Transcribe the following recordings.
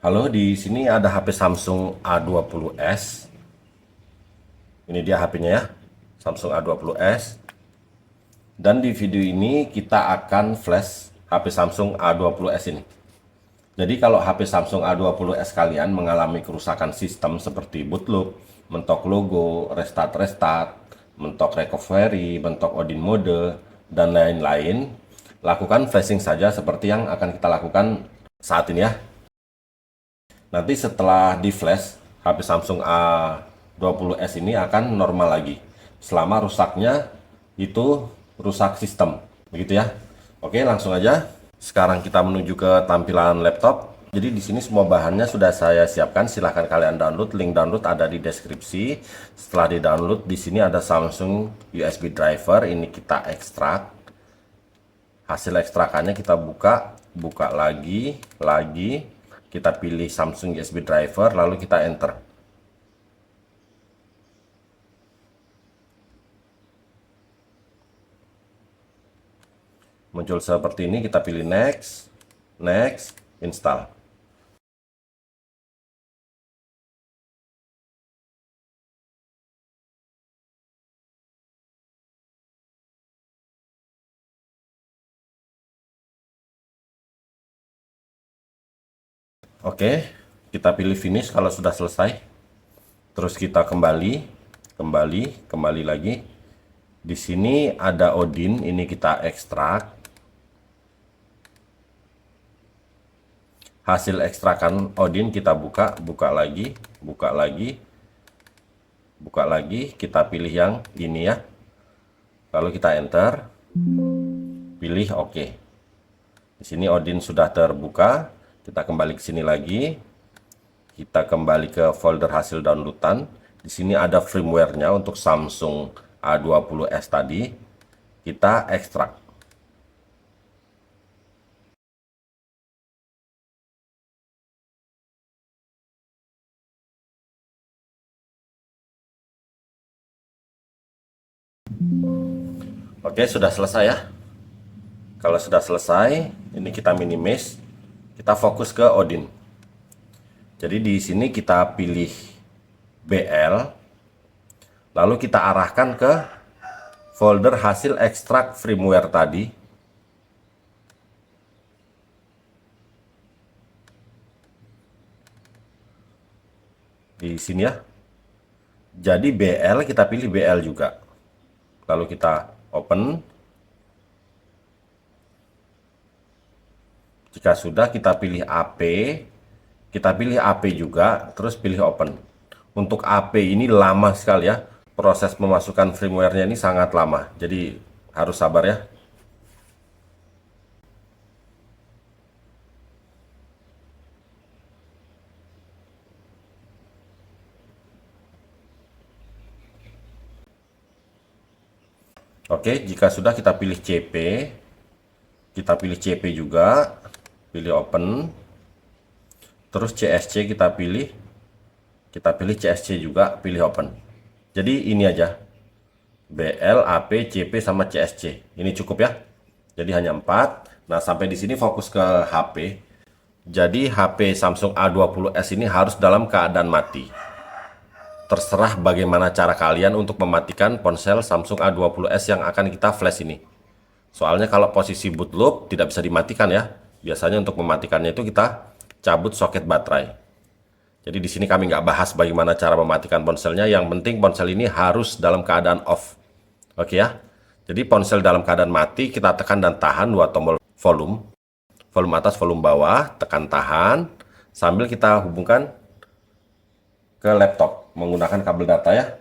Halo, di sini ada HP Samsung A20s. Ini dia HP-nya ya, Samsung A20s. Dan di video ini kita akan flash HP Samsung A20s ini. Jadi kalau HP Samsung A20s kalian mengalami kerusakan sistem seperti bootloop, mentok logo, restart, mentok recovery, mentok Odin mode, dan lain-lain, lakukan flashing saja seperti yang akan kita lakukan saat ini ya. Nanti setelah di flash, HP Samsung A20s ini akan normal lagi. Selama rusaknya itu rusak sistem, begitu ya. Oke, langsung aja. Sekarang kita menuju ke tampilan laptop. Jadi di sini semua bahannya sudah saya siapkan. Silahkan kalian download. Link download ada di deskripsi. Setelah di download, di sini ada Samsung USB driver. Ini kita ekstrak. Hasil ekstrakannya kita buka lagi. Kita pilih Samsung USB driver, lalu kita enter. Muncul seperti ini, kita pilih next, install. Oke, kita pilih finish kalau sudah selesai. Terus kita kembali lagi. Di sini ada Odin, ini kita ekstrak. Hasil ekstrakan Odin kita buka lagi, kita pilih yang ini ya. Lalu kita enter. Pilih OK. Di sini Odin sudah terbuka. Kita kembali ke sini lagi. Kita kembali ke folder hasil downloadan. Di sini ada firmware-nya untuk Samsung A20s tadi. Kita ekstrak. Oke, sudah selesai ya. Kalau sudah selesai, ini kita minimize. Kita fokus ke Odin. Jadi di sini kita pilih BL, lalu kita arahkan ke folder hasil ekstrak firmware tadi. Di sini ya. Jadi BL kita pilih BL juga. Lalu kita open. Jika sudah, kita pilih AP. Kita pilih AP juga, terus pilih open. Untuk AP ini lama sekali ya. Proses memasukkan firmware-nya ini sangat lama. Jadi harus sabar ya. Oke, jika sudah kita pilih CP. Kita pilih CP juga. Pilih open. Terus CSC kita pilih CSC juga, pilih open. Jadi ini aja, BL, AP, CP sama CSC. Ini cukup ya. Jadi hanya 4. Nah, sampai di sini fokus ke HP. Jadi HP Samsung A20s ini harus dalam keadaan mati. Terserah bagaimana cara kalian untuk mematikan ponsel Samsung A20s yang akan kita flash ini. Soalnya kalau posisi boot loop tidak bisa dimatikan ya. Biasanya untuk mematikannya itu kita cabut soket baterai. Jadi di sini kami nggak bahas bagaimana cara mematikan ponselnya. Yang penting ponsel ini harus dalam keadaan off. Oke ya. Jadi ponsel dalam keadaan mati, kita tekan dan tahan 2 tombol volume. Volume atas, volume bawah, tekan tahan. Sambil kita hubungkan ke laptop menggunakan kabel data ya.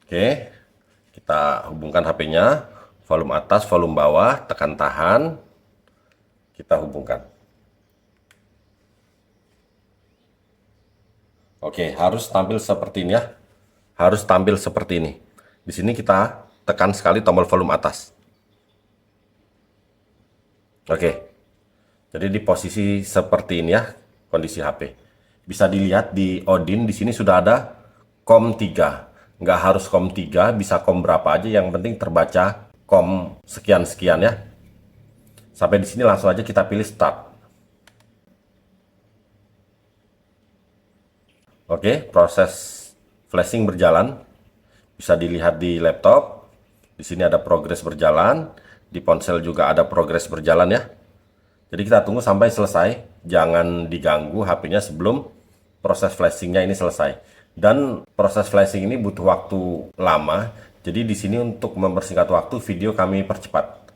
Oke. Kita hubungkan HP-nya, volume atas, volume bawah, tekan tahan, kita hubungkan. Oke, harus tampil seperti ini ya. Harus tampil seperti ini. Di sini kita tekan sekali tombol volume atas. Oke. Jadi di posisi seperti ini ya, kondisi HP. Bisa dilihat di Odin, di sini sudah ada COM 3. Nggak harus COM 3, bisa COM berapa aja, yang penting terbaca COM sekian-sekian ya. Sampai di sini langsung aja kita pilih start. Oke, proses flashing berjalan. Bisa dilihat di laptop. Di sini ada progres berjalan. Di ponsel juga ada progres berjalan ya. Jadi kita tunggu sampai selesai. Jangan diganggu HP-nya sebelum proses flashingnya ini selesai. Dan proses flashing ini butuh waktu lama. Jadi di sini untuk mempersingkat waktu, video kami percepat.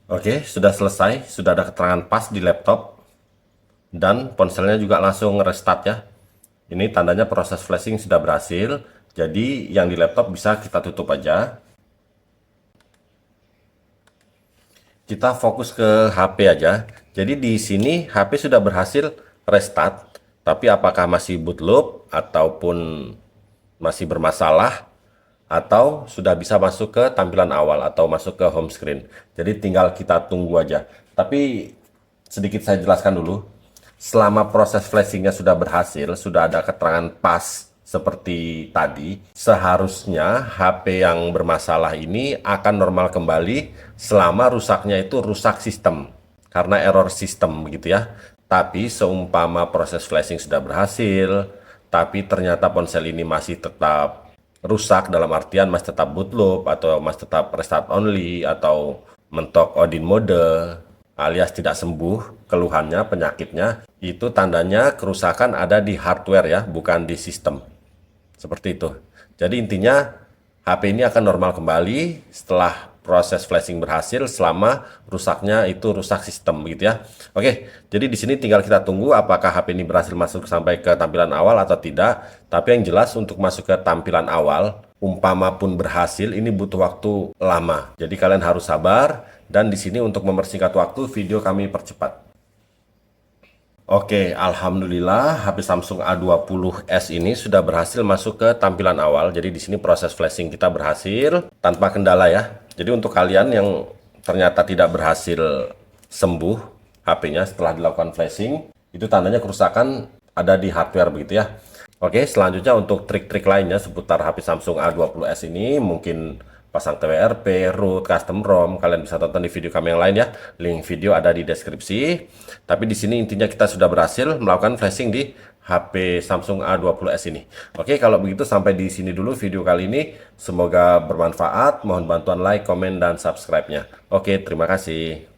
Oke, sudah selesai, sudah ada keterangan pas di laptop dan ponselnya juga langsung restart ya. Ini tandanya proses flashing sudah berhasil. Jadi yang di laptop bisa kita tutup aja. Kita fokus ke HP aja. Jadi di sini HP sudah berhasil restart, tapi apakah masih boot loop ataupun masih bermasalah atau sudah bisa masuk ke tampilan awal atau masuk ke home screen. Jadi tinggal kita tunggu aja. Tapi sedikit saya jelaskan dulu. Selama proses flashingnya sudah berhasil, sudah ada keterangan pas seperti tadi, seharusnya HP yang bermasalah ini akan normal kembali selama rusaknya itu rusak sistem. Karena error sistem begitu ya. Tapi seumpama proses flashing sudah berhasil, tapi ternyata ponsel ini masih tetap rusak dalam artian masih tetap boot loop atau masih tetap restart only atau mentok Odin mode alias tidak sembuh keluhannya, penyakitnya, itu tandanya kerusakan ada di hardware ya, bukan di sistem. Seperti itu. Jadi intinya HP ini akan normal kembali setelah proses flashing berhasil selama rusaknya itu rusak sistem gitu ya. Oke, jadi di sini tinggal kita tunggu apakah HP ini berhasil masuk sampai ke tampilan awal atau tidak. Tapi yang jelas untuk masuk ke tampilan awal, umpama pun berhasil, ini butuh waktu lama. Jadi kalian harus sabar dan di sini untuk mempersingkat waktu, video kami percepat. Oke, alhamdulillah HP Samsung A20s ini sudah berhasil masuk ke tampilan awal. Jadi di sini proses flashing kita berhasil tanpa kendala ya. Jadi untuk kalian yang ternyata tidak berhasil sembuh HP-nya setelah dilakukan flashing, itu tandanya kerusakan ada di hardware begitu ya. Oke, selanjutnya untuk trik-trik lainnya seputar HP Samsung A20s ini, mungkin pasang TWRP, root, custom ROM, kalian bisa tonton di video kami yang lain ya. Link video ada di deskripsi. Tapi di sini intinya kita sudah berhasil melakukan flashing di HP Samsung A20s ini. Oke, kalau begitu sampai di sini dulu video kali ini. Semoga bermanfaat. Mohon bantuan like, komen, dan subscribe-nya. Oke, terima kasih.